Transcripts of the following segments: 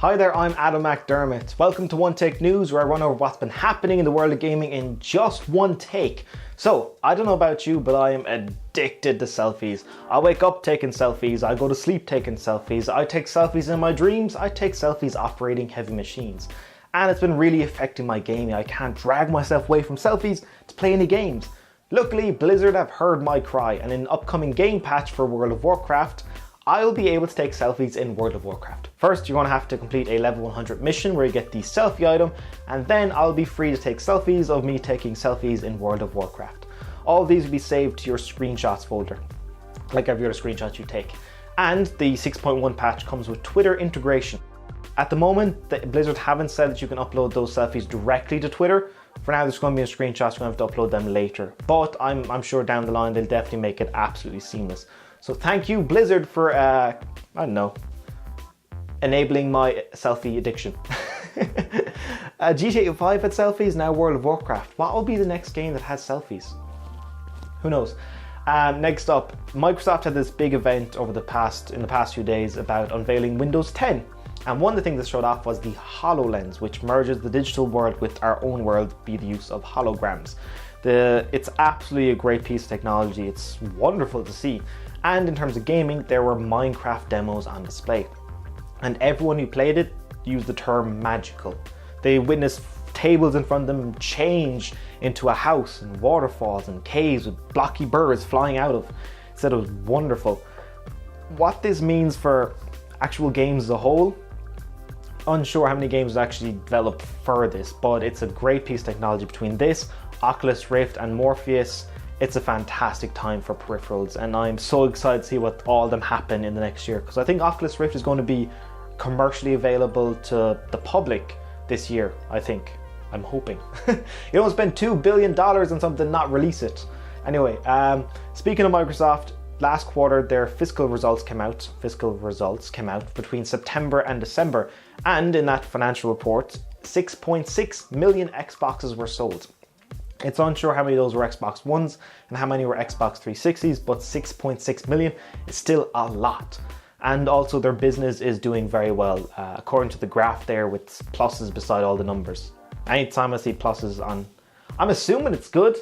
Hi there, I'm Adam McDermott. Welcome to One Take News, where I run over what's been happening in the world of gaming in just one take. So, I don't know about you, but I am addicted to selfies. I wake up taking selfies, I go to sleep taking selfies, I take selfies in my dreams, I take selfies operating heavy machines. And it's been really affecting my gaming. I can't drag myself away from selfies to play any games. Luckily, Blizzard have heard my cry, and in an upcoming game patch for World of Warcraft, I'll be able to take selfies in World of Warcraft. First, you're going to have to complete a level 100 mission where you get the selfie item, and then I'll be free to take selfies of me taking selfies in World of Warcraft. All of these will be saved to your screenshots folder, like every other screenshot you take. And the 6.1 patch comes with Twitter integration. At the moment, Blizzard haven't said that you can upload those selfies directly to Twitter. For now, there's going to be a screenshot, so you're going to have to upload them later. But I'm sure down the line, they'll definitely make it absolutely seamless. So thank you, Blizzard, for, enabling my selfie addiction. GTA 5 had selfies, now World of Warcraft. What will be the next game that has selfies? Who knows? Next up, Microsoft had this big event in the past few days about unveiling Windows 10. And one of the things that showed off was the HoloLens, which merges the digital world with our own world via the use of holograms. It's absolutely a great piece of technology. It's wonderful to see. And in terms of gaming, there were Minecraft demos on display. And everyone who played it used the term magical. They witnessed tables in front of them change into a house and waterfalls and caves with blocky birds flying out of. Said it was wonderful. What this means for actual games as a whole, unsure how many games will actually develop for this, but it's a great piece of technology. Between this, Oculus Rift and Morpheus, it's a fantastic time for peripherals, and I'm so excited to see what all of them happen in the next year, because I think Oculus Rift is going to be commercially available to the public this year, I think. I'm hoping. You don't spend $2 billion on something, not release it. Anyway, speaking of Microsoft, last quarter their fiscal results came out between September and December, and in that financial report, 6.6 million Xboxes were sold. It's unsure how many of those were Xbox Ones and how many were Xbox 360s, but 6.6 million is still a lot. And also their business is doing very well, according to the graph there with pluses beside all the numbers. Anytime I see pluses on, I'm assuming it's good.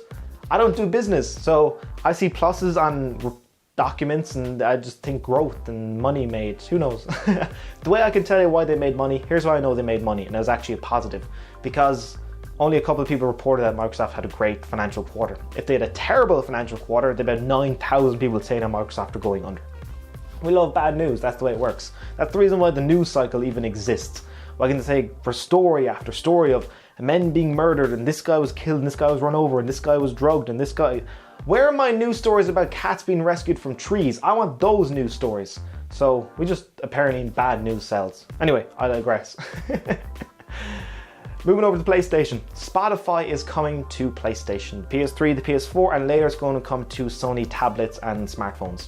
I don't do business, so I see pluses on documents and I just think growth and money made. Who knows? The way I can tell you why they made money, here's why I know they made money, and it was actually a positive. Because only a couple of people reported that Microsoft had a great financial quarter. If they had a terrible financial quarter, there'd be about 9,000 people saying that Microsoft are going under. We love bad news, that's the way it works. That's the reason why the news cycle even exists. I can say for story after story of men being murdered, and this guy was killed, and this guy was run over, and this guy was drugged, and this guy... Where are my news stories about cats being rescued from trees? I want those news stories. So we just apparently bad news sells. Anyway, I digress. Moving over to PlayStation. Spotify is coming to PlayStation, the PS3, the PS4, and later it's going to come to Sony tablets and smartphones.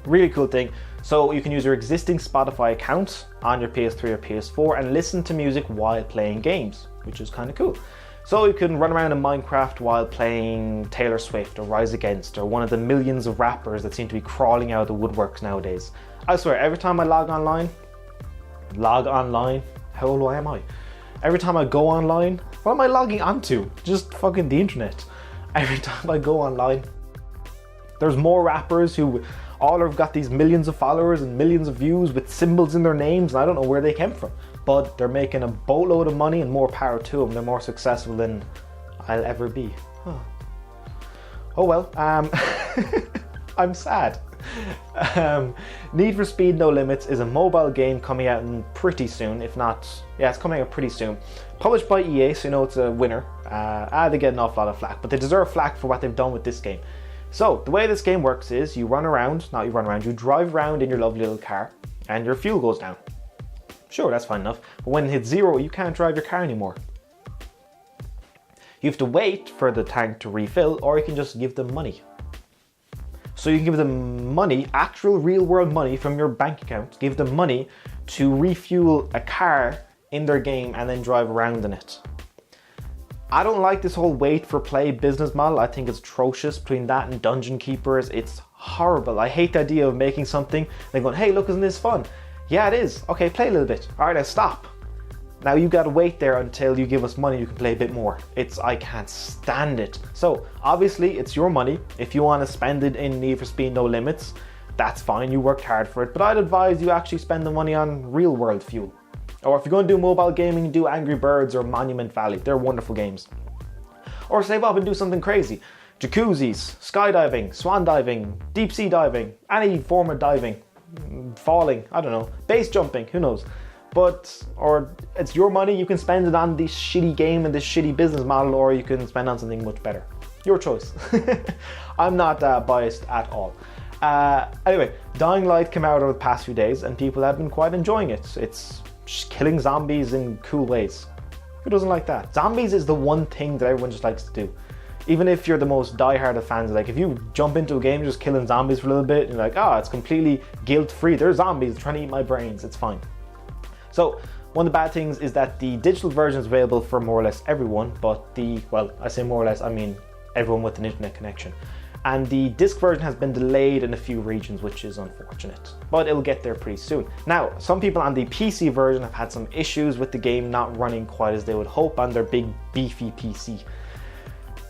Really cool thing. So you can use your existing Spotify account on your PS3 or PS4 and listen to music while playing games, which is kind of cool. So you can run around in Minecraft while playing Taylor Swift or Rise Against or one of the millions of rappers that seem to be crawling out of the woodworks nowadays. I swear, every time I log online, how old am I? Every time I go online, what am I logging onto? Just fucking the internet. Every time I go online, there's more rappers who all have got these millions of followers and millions of views with symbols in their names, and I don't know where they came from. But they're making a boatload of money, and more power to them. They're more successful than I'll ever be. Oh well, I'm sad. Need for Speed No Limits is a mobile game coming out pretty soon, if not, yeah, it's coming out pretty soon. Published by EA, so you know it's a winner. They get an awful lot of flack, but they deserve flack for what they've done with this game. So, the way this game works is you drive around in your lovely little car, and your fuel goes down. Sure, that's fine enough, but when it hits zero, you can't drive your car anymore. You have to wait for the tank to refill, or you can just give them money. So you can give them money, actual real world money from your bank account, give them money to refuel a car in their game and then drive around in it. I don't like this whole wait for play business model. I think it's atrocious. Between that and Dungeon Keepers, it's horrible. I hate the idea of making something and going, hey, look, isn't this fun? Yeah, it is. Okay, play a little bit. All right, now stop. Now you gotta wait there until you give us money, you can play a bit more. I can't stand it. So obviously it's your money. If you wanna spend it in Need for Speed No Limits, that's fine, you worked hard for it, but I'd advise you actually spend the money on real world fuel. Or if you're gonna do mobile gaming, do Angry Birds or Monument Valley. They're wonderful games. Or save up and do something crazy. Jacuzzis, skydiving, swan diving, deep sea diving, any form of diving, falling, I don't know, base jumping, who knows. Or it's your money, you can spend it on this shitty game and this shitty business model, or you can spend on something much better. Your choice. I'm not biased at all. Anyway, Dying Light came out over the past few days and people have been quite enjoying it. It's just killing zombies in cool ways. Who doesn't like that? Zombies is the one thing that everyone just likes to do. Even if you're the most diehard of fans, like if you jump into a game just killing zombies for a little bit, and you're like, it's completely guilt-free. They're zombies trying to eat my brains. It's fine. So one of the bad things is that the digital version is available for more or less everyone, but I say more or less, I mean everyone with an internet connection. And the disc version has been delayed in a few regions, which is unfortunate, but it'll get there pretty soon. Now, some people on the PC version have had some issues with the game not running quite as they would hope on their big beefy PC.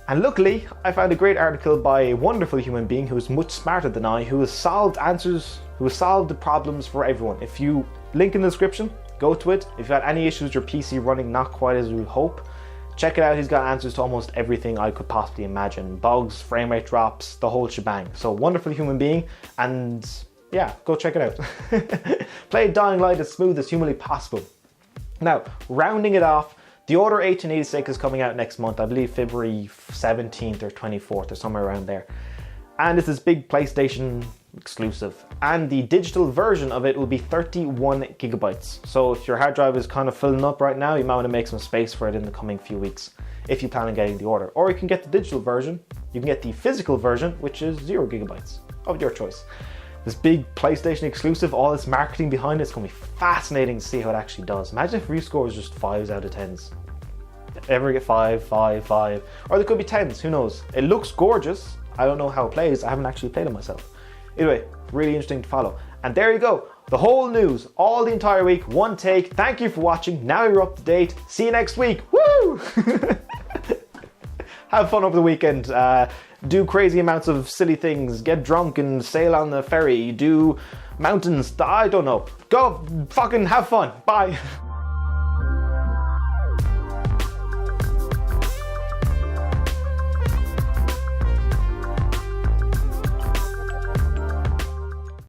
And luckily, I found a great article by a wonderful human being who is much smarter than I, who has solved the problems for everyone. If you link in the description, go to it. If you've had any issues with your PC running not quite as you would hope, check it out. He's got answers to almost everything I could possibly imagine. Bugs, frame rate drops, the whole shebang. So wonderful human being, and yeah, go check it out. Play Dying Light as smooth as humanly possible. Now, rounding it off, The Order 1886 is coming out next month, I believe February 17th or 24th or somewhere around there. And it's this big PlayStation exclusive. And the digital version of it will be 31 gigabytes. So if your hard drive is kind of filling up right now, you might want to make some space for it in the coming few weeks, if you plan on getting The Order. Or you can get the digital version, you can get the physical version, which is 0 gigabytes, of your choice. This big PlayStation exclusive, all this marketing behind it's going to be fascinating to see how it actually does. Imagine if rescore is just 5s out of 10s. Ever get 5, 5, 5, or there could be 10s, who knows. It looks gorgeous. I don't know how it plays, I haven't actually played it myself. Anyway, really interesting to follow. And there you go, the whole news, all the entire week, one take. Thank you for watching, now you're up to date. See you next week, woo! Have fun over the weekend. Do crazy amounts of silly things, get drunk and sail on the ferry, do mountains, I don't know. Go fucking have fun, bye.